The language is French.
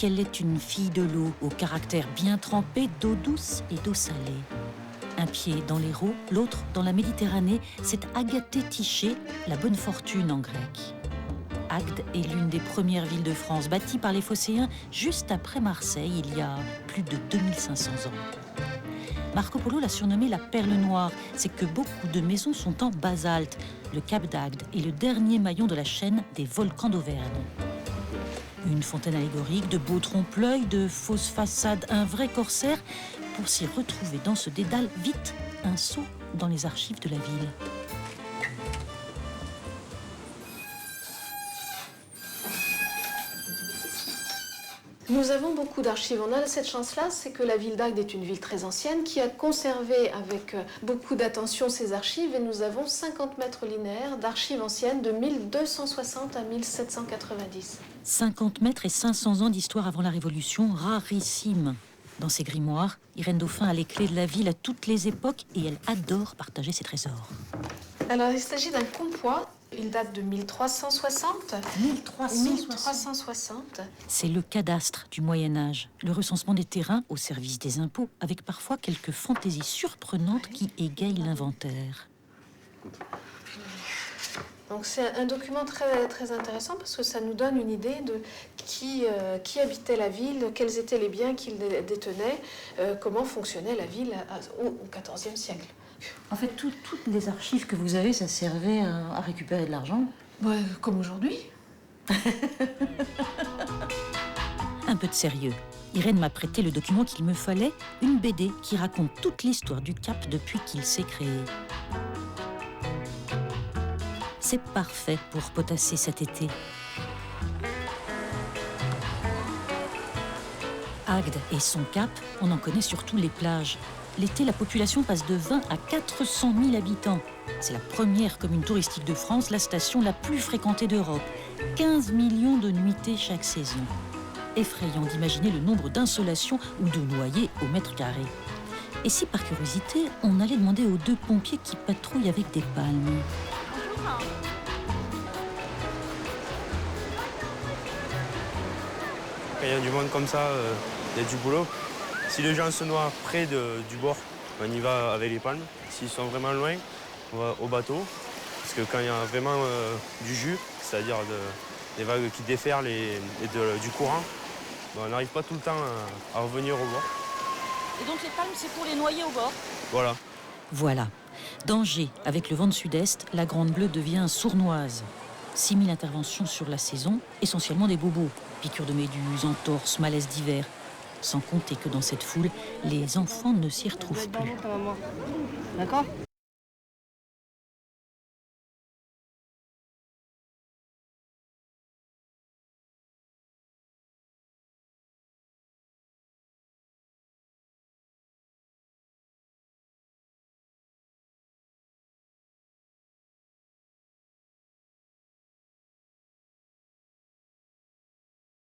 qu'elle est une fille de l'eau, au caractère bien trempé d'eau douce et d'eau salée. Un pied dans l'Hérault, l'autre dans la Méditerranée, c'est Agathé Tiché, la bonne fortune en grec. Agde est l'une des premières villes de France, bâtie par les Phocéens juste après Marseille, il y a plus de 2500 ans. Marco Polo l'a surnommée la perle noire, c'est que beaucoup de maisons sont en basalte. Le cap d'Agde est le dernier maillon de la chaîne des volcans d'Auvergne. Une fontaine allégorique, de beaux trompe-l'œil, de fausses façades, un vrai corsaire. Pour s'y retrouver dans ce dédale, vite, un saut dans les archives de la ville. Nous avons beaucoup d'archives. On a cette chance-là, c'est que la ville d'Agde est une ville très ancienne qui a conservé avec beaucoup d'attention ses archives et nous avons 50 mètres linéaires d'archives anciennes de 1260 à 1790. 50 mètres et 500 ans d'histoire avant la Révolution, rarissime. Dans ses grimoires, Irène Dauphin a les clés de la ville à toutes les époques et elle adore partager ses trésors. Alors, il s'agit d'un compois. Il date de 1360. 1360. C'est le cadastre du Moyen-Âge, le recensement des terrains au service des impôts, avec parfois quelques fantaisies surprenantes qui égayent l'inventaire. Donc c'est un document très, très intéressant parce que ça nous donne une idée de qui habitait la ville, quels étaient les biens qu'il détenait, comment fonctionnait la ville au XIVe siècle. En fait, toutes les archives que vous avez, ça servait à récupérer de l'argent? Ouais, comme aujourd'hui. Un peu de sérieux. Irène m'a prêté le document qu'il me fallait, une BD qui raconte toute l'histoire du Cap depuis qu'il s'est créé. C'est parfait pour potasser cet été. Agde et son Cap, on en connaît surtout les plages. L'été, la population passe de 20 à 400 000 habitants. C'est la première commune touristique de France, la station la plus fréquentée d'Europe. 15 millions de nuitées chaque saison. Effrayant d'imaginer le nombre d'insolations ou de noyés au mètre carré. Et si, par curiosité, on allait demander aux deux pompiers qui patrouillent avec des palmes? Quand il y a du monde comme ça, il y a du boulot. Si les gens se noient près du bord, on y va avec les palmes. S'ils sont vraiment loin, on va au bateau. Parce que quand il y a vraiment du jus, c'est-à-dire des vagues qui déferlent et du courant, on n'arrive pas tout le temps à revenir au bord. Et donc les palmes, c'est pour les noyer au bord? Voilà. Voilà. Danger. Avec le vent de sud-est, la Grande Bleue devient sournoise. 6000 interventions sur la saison, essentiellement des bobos. Piqûres de méduses, entorses, malaises d'hiver. Sans compter que dans cette foule, les enfants ne s'y retrouvent plus. D'accord ?